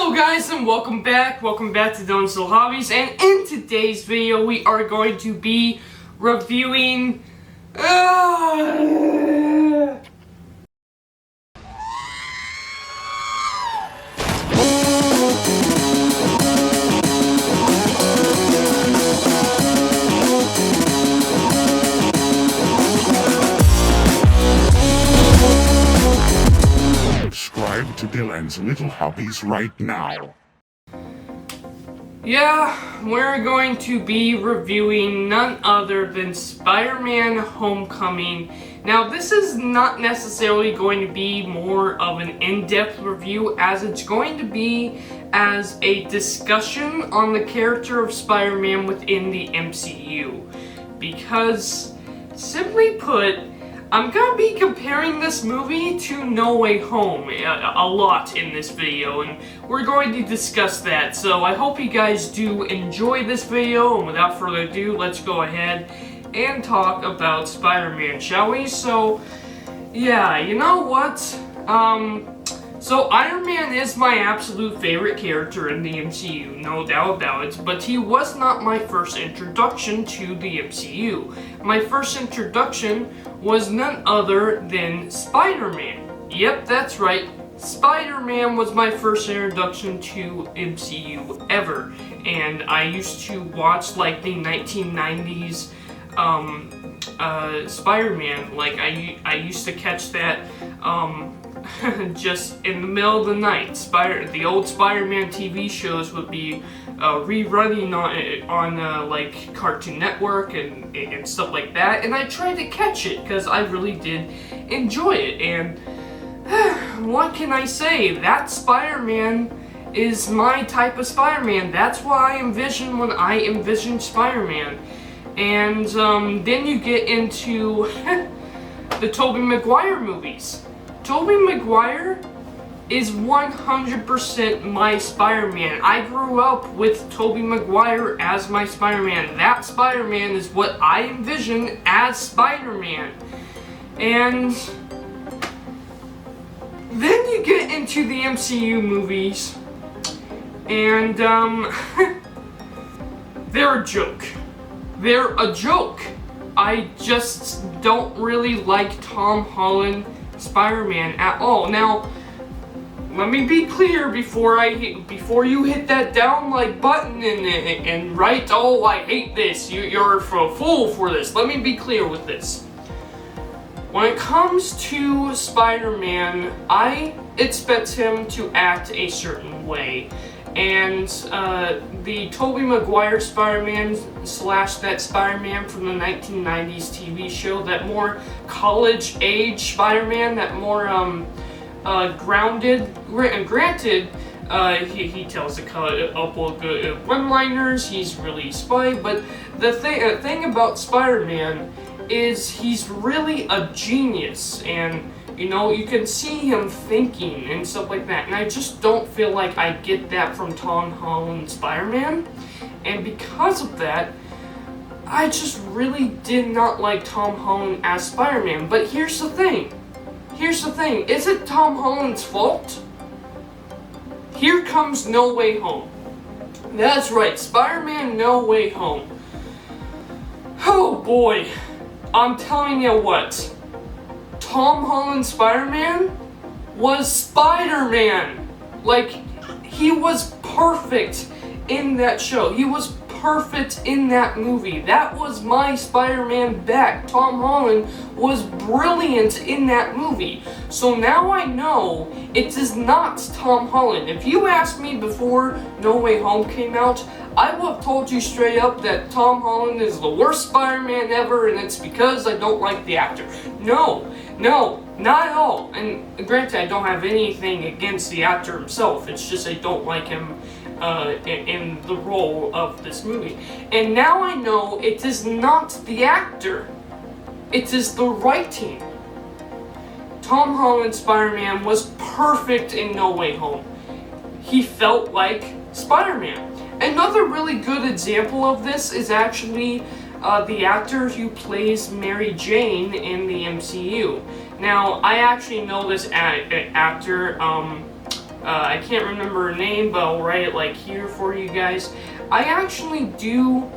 Hello guys and welcome back to Dylan's Little Hobbies, and in today's video we are going to be reviewing Subscribe to Dylan's Little Hobbies right now. Yeah, we're going to be reviewing none other than Spider-Man Homecoming. Now, this is not necessarily going to be more of an in-depth review, as it's going to be as a discussion on the character of Spider-Man within the MCU. Because, simply put, I'm gonna be comparing this movie to No Way Home a lot in this video, and we're going to discuss that. So I hope you guys do enjoy this video, and without further ado, let's go ahead and talk about Spider-Man, shall we? So, yeah, you know what? So Iron Man is my absolute favorite character in the MCU, no doubt about it, but he was not my first introduction to the MCU. My first introduction was none other than Spider-Man. Yep, that's right. Spider-Man was my first introduction to MCU ever, and I used to watch like the 1990s Spider-Man. Like I used to catch that just in the middle of the night. The old Spider-Man TV shows would be rerunning on like Cartoon Network and stuff like that, and I tried to catch it because I really did enjoy it. And what can I say? That Spider-Man is my type of Spider-Man. That's what I envision when I envision Spider-Man. And then you get into the Tobey Maguire movies. Tobey Maguire is 100% my Spider-Man. I grew up with Tobey Maguire as my Spider-Man. That Spider-Man is what I envision as Spider-Man. And then you get into the MCU movies, and they're a joke. They're a joke. I just don't really like Tom Holland Spider-Man at all. Now, let me be clear before you hit that down like button and write, "Oh, I hate this. You're a fool for this." Let me be clear with this. When it comes to Spider-Man, I expect him to act a certain way. And the Tobey Maguire Spider-Man / that Spider-Man from the 1990s TV show, that more college-age Spider-Man, that more grounded. Granted, he tells a couple of good one-liners. He's really spy, but the thing about Spider-Man is he's really a genius, and you know, you can see him thinking and stuff like that, and I just don't feel like I get that from Tom Holland Spider-Man, and because of that, I just really did not like Tom Holland as Spider-Man. But here's the thing, is it Tom Holland's fault? Here comes No Way Home. That's right, Spider-Man No Way Home. Oh boy, I'm telling you what, Tom Holland Spider-Man was Spider-Man. Like, he was perfect in that show. He was perfect in that movie. That was my Spider-Man back. Tom Holland was brilliant in that movie. So now I know it is not Tom Holland. If you asked me before No Way Home came out, I would have told you straight up that Tom Holland is the worst Spider-Man ever, and it's because I don't like the actor. No, not at all. And granted, I don't have anything against the actor himself. It's just I don't like him in the role of this movie. And now I know it is not the actor. It is the writing. Tom Holland Spider-Man was perfect in No Way Home. He felt like Spider-Man. Another really good example of this is actually the actor who plays Mary Jane in the MCU. Now, I actually know this actor. I can't remember her name, but I'll write it like here for you guys. I actually do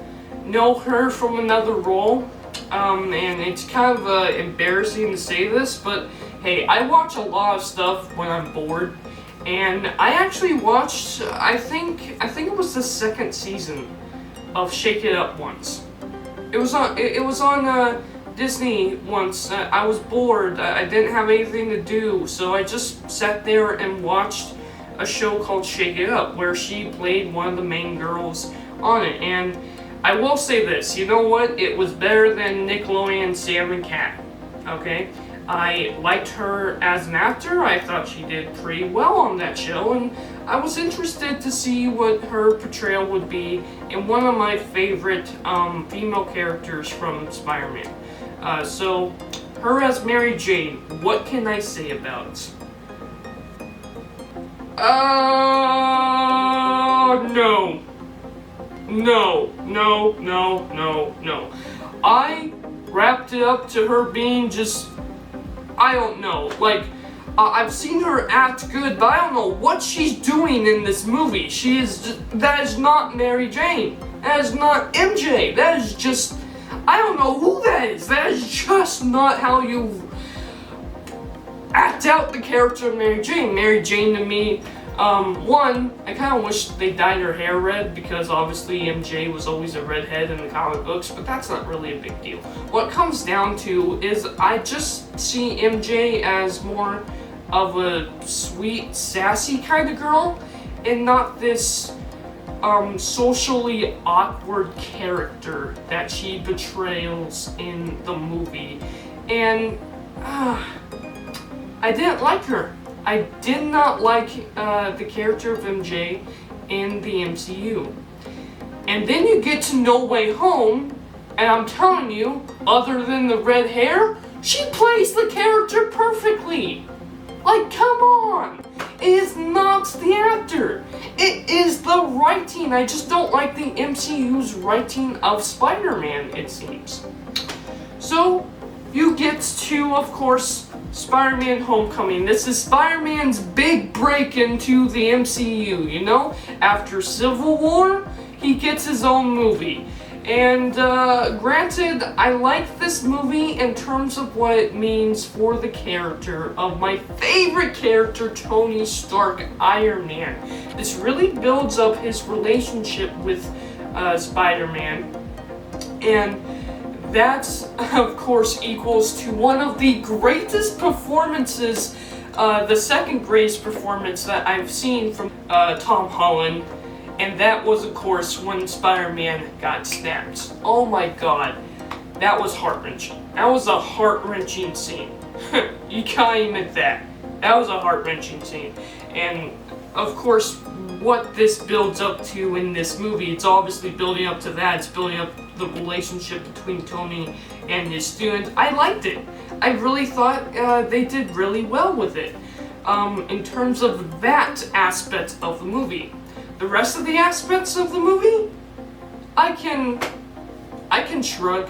know her from another role, and it's kind of embarrassing to say this, but hey, I watch a lot of stuff when I'm bored, and I actually watched, I think it was the second season of Shake It Up once. It was on Disney once. I was bored. I didn't have anything to do, so I just sat there and watched a show called Shake It Up, where she played one of the main girls on it. And I will say this, you know what? It was better than Nickelodeon's Sam and Cat. Okay? I liked her as an actor. I thought she did pretty well on that show, and I was interested to see what her portrayal would be in one of my favorite female characters from Spider-Man. So, her as Mary Jane, what can I say about it? No. No. I wrapped it up to her being just, I don't know, like, I've seen her act good, but I don't know what she's doing in this movie. That is not Mary Jane. That is not MJ. That is just, I don't know who that is. That is just not how you act out the character of Mary Jane. Mary Jane to me, one, I kind of wish they dyed her hair red, because obviously MJ was always a redhead in the comic books, but that's not really a big deal. What it comes down to is I just see MJ as more of a sweet, sassy kind of girl, and not this socially awkward character that she portrays in the movie. And I didn't like her. I did not like the character of MJ in the MCU. And then you get to No Way Home, and I'm telling you, other than the red hair, she plays the character perfectly. Like, come on! It is not the actor. It is the writing. I just don't like the MCU's writing of Spider-Man, it seems. So, you get to, of course, Spider-Man Homecoming. This is Spider-Man's big break into the MCU, you know? After Civil War, he gets his own movie. And granted, I like this movie in terms of what it means for the character of my favorite character, Tony Stark, Iron Man. This really builds up his relationship with Spider-Man. And that, of course, equals to one of the greatest performances, the second greatest performance that I've seen from Tom Holland. And that was, of course, when Spider-Man got snapped. Oh my god, that was heart-wrenching. That was a heart-wrenching scene. You can't admit that. That was a heart-wrenching scene. And, of course, what this builds up to in this movie, it's obviously building up to that. It's building up the relationship between Tony and his student. I liked it. I really thought they did really well with it. In terms of that aspect of the movie. The rest of the aspects of the movie, I can shrug.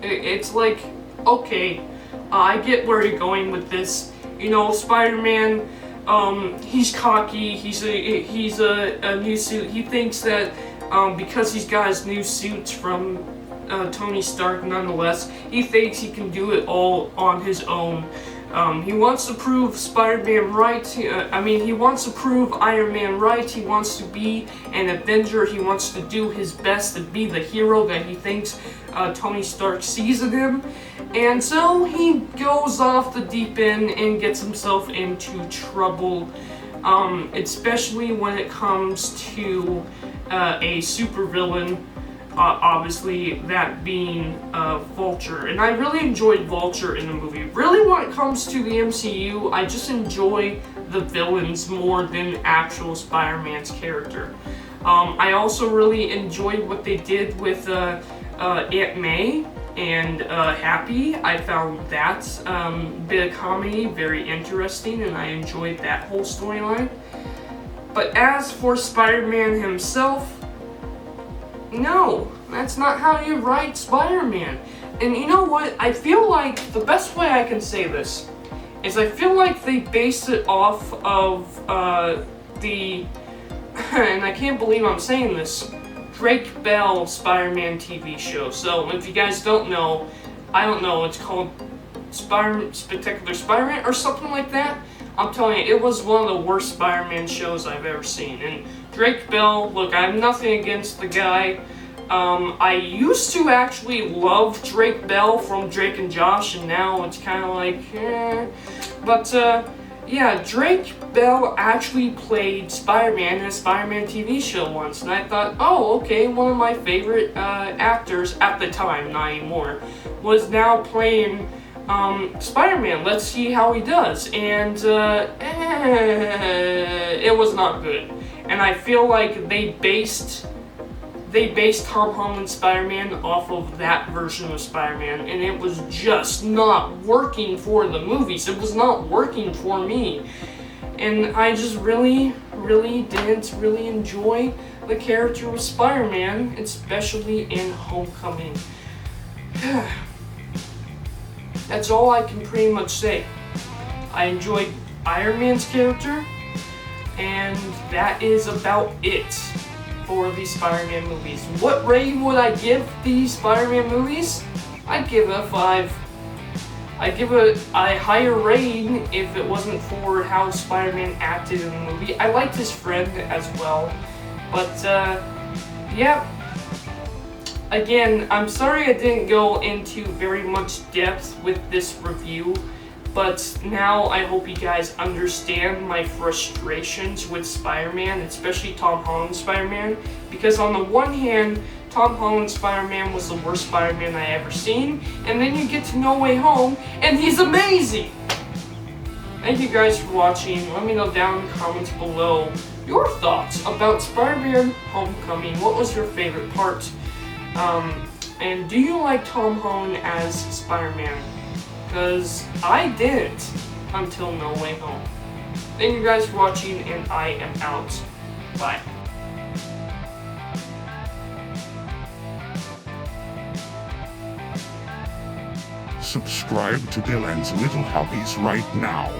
It's like, okay, I get where you're going with this. You know, Spider-Man, he's cocky. He's a new suit. He thinks that because he's got his new suits from Tony Stark, nonetheless, he thinks he can do it all on his own. He wants to prove Spider-Man right. He wants to prove Iron Man right. He wants to be an Avenger. He wants to do his best to be the hero that he thinks Tony Stark sees in him. And so he goes off the deep end and gets himself into trouble, especially when it comes to a supervillain. Obviously, that being Vulture. And I really enjoyed Vulture in the movie. Really, when it comes to the MCU, I just enjoy the villains more than actual Spider-Man's character. I also really enjoyed what they did with Aunt May and Happy. I found that bit of comedy very interesting, and I enjoyed that whole storyline. But as for Spider-Man himself, no, that's not how you write Spider-Man. And you know what? I feel like the best way I can say this is I feel like they based it off of the, and I can't believe I'm saying this, Drake Bell Spider-Man TV show. So if you guys don't know, I don't know, it's called Spectacular Spider-Man or something like that. I'm telling you, it was one of the worst Spider-Man shows I've ever seen. And Drake Bell, look, I have nothing against the guy. I used to actually love Drake Bell from Drake and Josh, and now it's kind of like, But, yeah, Drake Bell actually played Spider-Man in a Spider-Man TV show once, and I thought, oh, okay, one of my favorite actors at the time, not anymore, was now playing Spider-Man. Let's see how he does. And it was not good. And I feel like they based Tom Holland's Spider-Man off of that version of Spider-Man, and it was just not working for the movies. It was not working for me. And I just really didn't enjoy the character of Spider-Man, especially in Homecoming. That's all I can pretty much say. I enjoyed Iron Man's character, and that is about it for the Spider-Man movies. What rating would I give the Spider-Man movies? I'd give it a 5. I'd give it a higher rating if it wasn't for how Spider-Man acted in the movie. I liked his friend as well. But, yeah. Again, I'm sorry I didn't go into very much depth with this review, but now I hope you guys understand my frustrations with Spider-Man, especially Tom Holland's Spider-Man, because on the one hand, Tom Holland's Spider-Man was the worst Spider-Man I ever seen, and then you get to No Way Home, and he's amazing! Thank you guys for watching. Let me know down in the comments below your thoughts about Spider-Man Homecoming. What was your favorite part? And do you like Tom Holland as Spider-Man? Because I didn't until No Way Home. Thank you guys for watching, and I am out. Bye. Subscribe to Dylan's Little Hobbies right now.